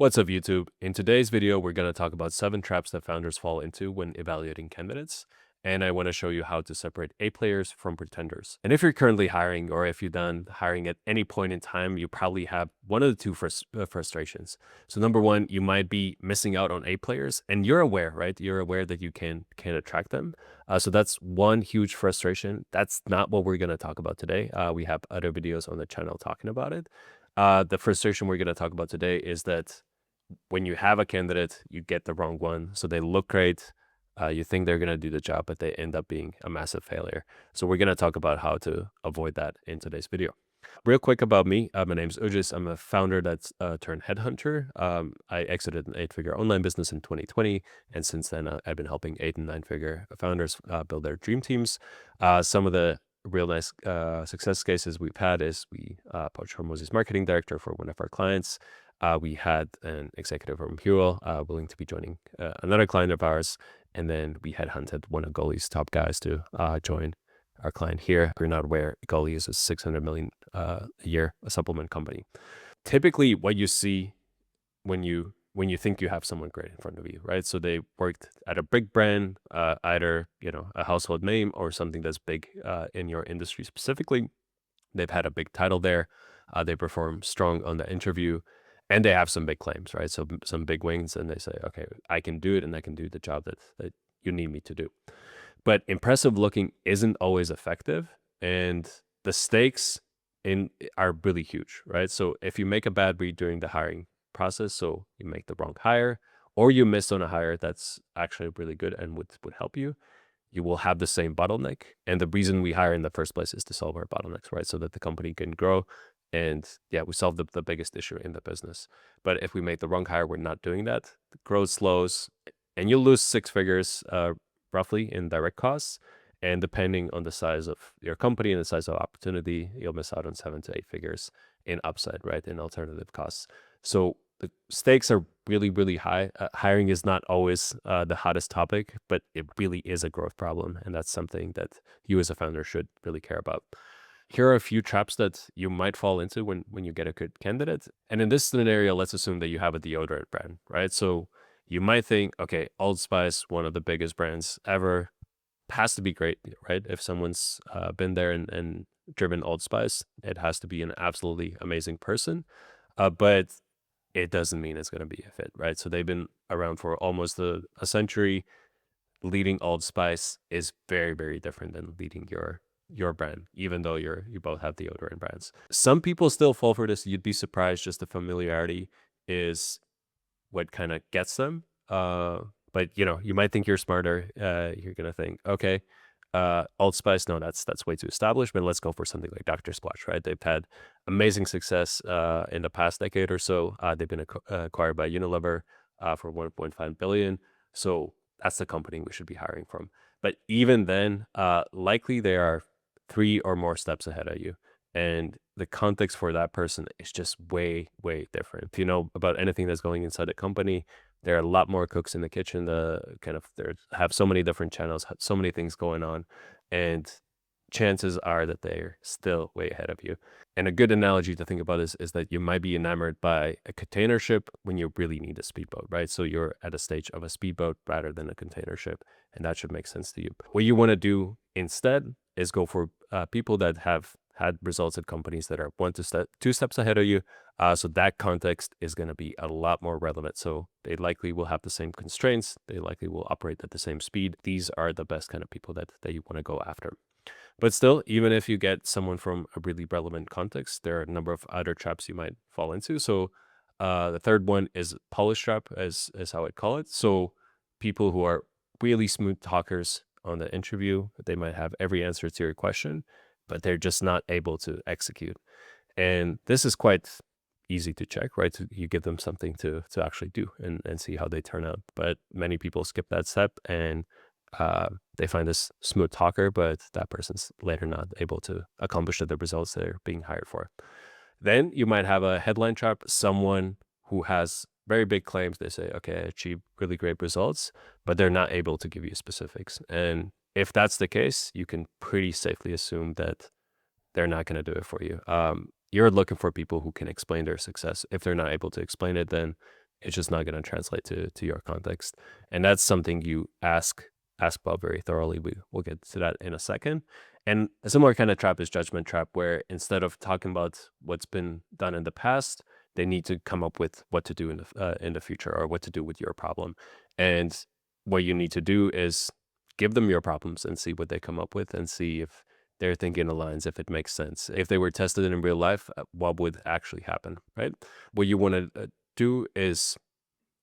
What's up, YouTube? In today's video, we're going to talk about 7 traps that founders fall into when evaluating candidates. And I want to show you how to separate A players from pretenders. And if you're currently hiring, or if you've done hiring at any point in time, you probably have one of the two frustrations. So number one, you might be missing out on A players, and you're aware, right? You're aware that you can attract them. So that's one huge frustration. That's not what we're going to talk about today. We have other videos on the channel talking about it. The frustration we're going to talk about today is that when you have a candidate, you get the wrong one. So they look great. You think they're going to do the job, but they end up being a massive failure. So we're going to talk about how to avoid that in today's video. Real quick about me. My name's Ugis. I'm a founder that's turned headhunter. I exited an 8-figure online business in 2020. And since then, I've been helping 8 and 9-figure founders build their dream teams. Some of the real nice success cases we've had is we poached Hormozy's marketing director for one of our clients. We had an executive from Hero willing to be joining another client of ours. And then we headhunted one of Gully's top guys to join our client here. If you're not aware, Gully is a $600 million a year supplement company. Typically, what you see when you think you have someone great in front of you, right? So they worked at a big brand, either a household name or something that's big in your industry specifically. They've had a big title there. They perform strong on the interview. And they have some big claims, right? So some big wings, and they say, okay, I can do it, and I can do the job that you need me to do. But impressive looking isn't always effective, and the stakes are really huge, right? So if you make a bad read during the hiring process, so you make the wrong hire, or you miss on a hire that's actually really good and would help you, you will have the same bottleneck. And the reason we hire in the first place is to solve our bottlenecks, right? So that the company can grow. And yeah, we solved the biggest issue in the business. But if we make the wrong hire, we're not doing that. The growth slows, and you'll lose 6 figures roughly in direct costs. And depending on the size of your company and the size of opportunity, you'll miss out on 7 to 8 figures in upside, right? In alternative costs. So the stakes are really, really high. Hiring is not always the hottest topic, but it really is a growth problem. And that's something that you as a founder should really care about. Here are a few traps that you might fall into when you get a good candidate. And in this scenario, let's assume that you have a deodorant brand, right? So you might think, okay, Old Spice, one of the biggest brands ever, has to be great, right? If someone's been there and driven Old Spice, it has to be an absolutely amazing person. But it doesn't mean it's going to be a fit, right? So they've been around for almost a century. Leading Old Spice is very, very different than leading your brand, even though you both have deodorant brands. Some people still fall for this. You'd be surprised. Just the familiarity is what kind of gets them. But you might think you're smarter. You're gonna think, okay, Old Spice, no, that's way too established. But let's go for something like Dr. Squatch, right? They've had amazing success in the past decade or so. They've been acquired by Unilever for $1.5 billion. So that's the company we should be hiring from. But even then, likely they are 3 or more steps ahead of you. And the context for that person is just way, way different. If you know about anything that's going inside a company, there are a lot more cooks in the kitchen. They have so many different channels, so many things going on. And chances are that they're still way ahead of you. And a good analogy to think about is that you might be enamored by a container ship when you really need a speedboat, right? So you're at a stage of a speedboat rather than a container ship, and that should make sense to you. What you want to do instead is go for people that have had results at companies that are 2 steps ahead of you. So that context is going to be a lot more relevant. So they likely will have the same constraints. They likely will operate at the same speed. These are the best kind of people that you want to go after. But still, even if you get someone from a really relevant context, there are a number of other traps you might fall into. So the third one is polish trap, as how I'd call it. So people who are really smooth talkers on the interview, they might have every answer to your question, but they're just not able to execute. And this is quite easy to check, right? You give them something to actually do and see how they turn out. But many people skip that step, and they find this smooth talker, but that person's later not able to accomplish the results they're being hired for. Then you might have a headline trap, someone who has very big claims. They say, okay, I achieved really great results, but they're not able to give you specifics. And if that's the case, you can pretty safely assume that they're not going to do it for you. You're looking for people who can explain their success. If they're not able to explain it, then it's just not going to translate to your context. And that's something you ask about very thoroughly. We'll get to that in a second. And a similar kind of trap is judgment trap, where instead of talking about what's been done in the past, they need to come up with what to do in the future, or what to do with your problem. And what you need to do is give them your problems and see what they come up with, and see if their thinking aligns, if it makes sense. If they were tested in real life, what would actually happen, right? What you want to do is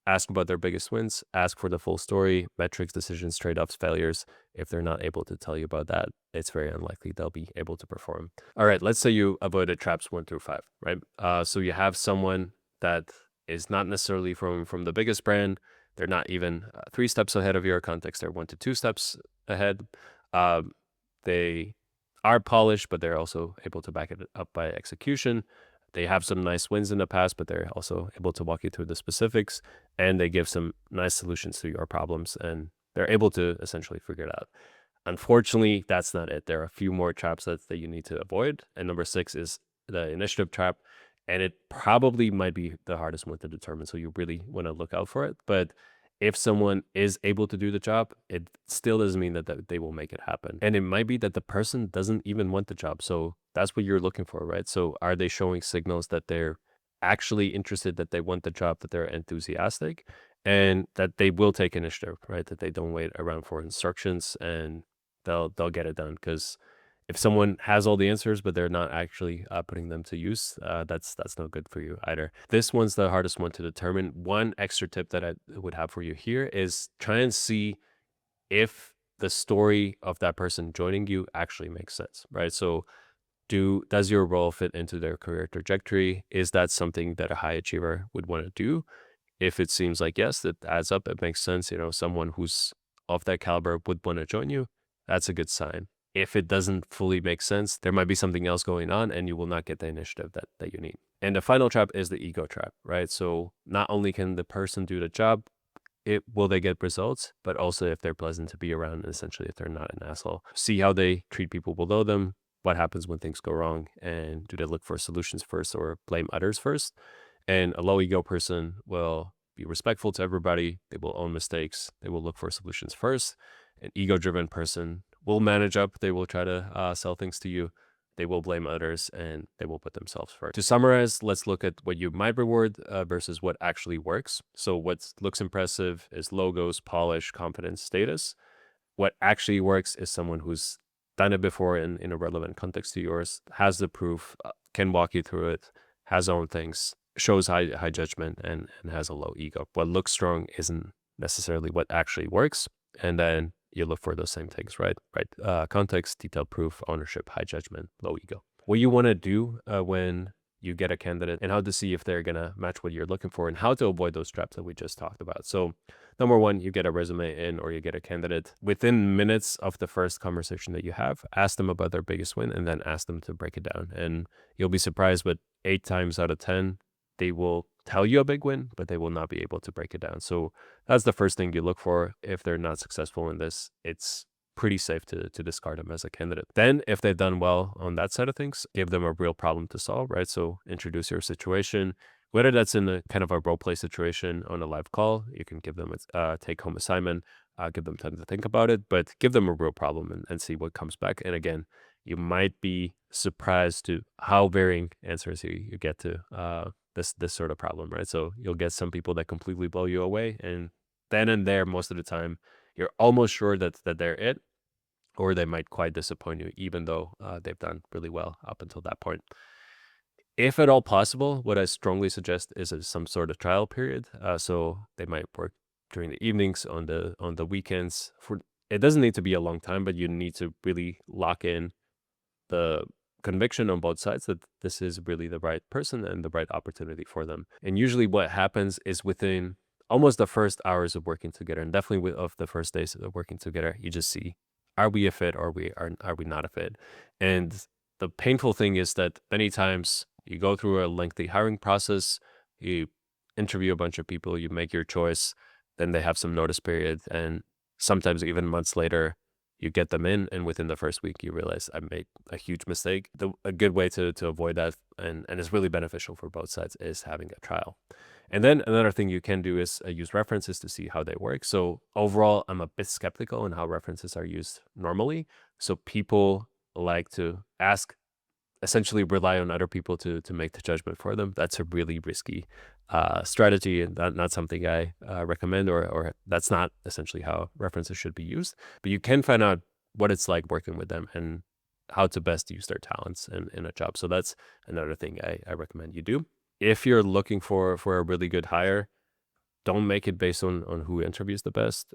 ask about their biggest wins, ask for the full story, metrics, decisions, trade-offs, failures. If they're not able to tell you about that, it's very unlikely they'll be able to perform. All right, let's say you avoided traps 1 through 5, right? So you have someone that is not necessarily from the biggest brand. They're not even 3 steps ahead of your context. They're 1 to 2 steps ahead. They are polished, but they're also able to back it up by execution. They have some nice wins in the past, but they're also able to walk you through the specifics, and they give some nice solutions to your problems, and they're able to essentially figure it out. Unfortunately, that's not it. There are a few more traps that you need to avoid. And number 6 is the initiative trap. And it probably might be the hardest one to determine. So you really want to look out for it. But if someone is able to do the job, it still doesn't mean that they will make it happen. And it might be that the person doesn't even want the job. So that's what you're looking for, right? So are they showing signals that they're actually interested, that they want the job, that they're enthusiastic, and that they will take initiative, right? That they don't wait around for instructions, and they'll get it done. Because if someone has all the answers, but they're not actually putting them to use, that's no good for you either. This one's the hardest one to determine. One extra tip that I would have for you here is try and see if the story of that person joining you actually makes sense, right? So does your role fit into their career trajectory? Is that something that a high achiever would want to do? If it seems like yes, it adds up, it makes sense, someone who's of that caliber would want to join you, that's a good sign. If it doesn't fully make sense, there might be something else going on, and you will not get the initiative that you need. And the final trap is the ego trap, right? So not only can the person do the job, will they get results, but also if they're pleasant to be around, and essentially if they're not an asshole. See how they treat people below them, what happens when things go wrong, and do they look for solutions first or blame others first? And a low ego person will be respectful to everybody. They will own mistakes. They will look for solutions first. An ego-driven person will manage up. They will try to sell things to you. They will blame others, and they will put themselves first. To summarize, let's look at what you might reward versus what actually works. So what looks impressive is logos, polish, confidence, status. What actually works is someone who's done it before in a relevant context to yours, has the proof, can walk you through it, has own things, shows high judgment, and has a low ego. What looks strong isn't necessarily what actually works. And then you look for those same things, right? Context, detailed proof, ownership, high judgment, low ego. What you want to do when you get a candidate, and how to see if they're going to match what you're looking for, and how to avoid those traps that we just talked about. So number 1, you get a resume in, or you get a candidate. Within minutes of the first conversation that you have, ask them about their biggest win, and then ask them to break it down. And you'll be surprised, but 8 times out of 10, they will tell you a big win, but they will not be able to break it down. So that's the first thing you look for. If they're not successful in this, it's pretty safe to discard them as a candidate. Then if they've done well on that side of things, give them a real problem to solve, right? So introduce your situation, whether that's in a kind of a role play situation on a live call. You can give them a take-home assignment, give them time to think about it, but give them a real problem and see what comes back. And again, you might be surprised to how varying answers you get to this sort of problem, right? So you'll get some people that completely blow you away, and then and there, most of the time, you're almost sure that they're it, or they might quite disappoint you, even though they've done really well up until that point. If at all possible, what I strongly suggest is some sort of trial period. So they might work during the evenings, on the weekends. It doesn't need to be a long time, but you need to really lock in the conviction on both sides that this is really the right person and the right opportunity for them. And usually what happens is within almost the first hours of working together, and definitely of the first days of working together, you just see, are we a fit, or are we not a fit? And the painful thing is that many times you go through a lengthy hiring process, you interview a bunch of people, you make your choice, then they have some notice period, and sometimes even months later, you get them in, and within the first week, you realize I made a huge mistake. A good way to avoid that, and it's really beneficial for both sides, is having a trial. And then another thing you can do is use references to see how they work. So overall, I'm a bit skeptical on how references are used normally. So people like to ask, essentially rely on other people to make the judgment for them. That's a really risky strategy, and not something I recommend, or that's not essentially how references should be used. But you can find out what it's like working with them and how to best use their talents in a job. So that's another thing I recommend you do. If you're looking for a really good hire, don't make it based on who interviews the best.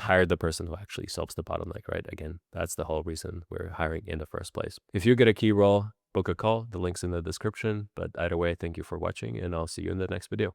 Hire the person who actually solves the bottleneck, right? Again, that's the whole reason we're hiring in the first place. If you get a key role, book a call. The link's in the description. But either way, thank you for watching, and I'll see you in the next video.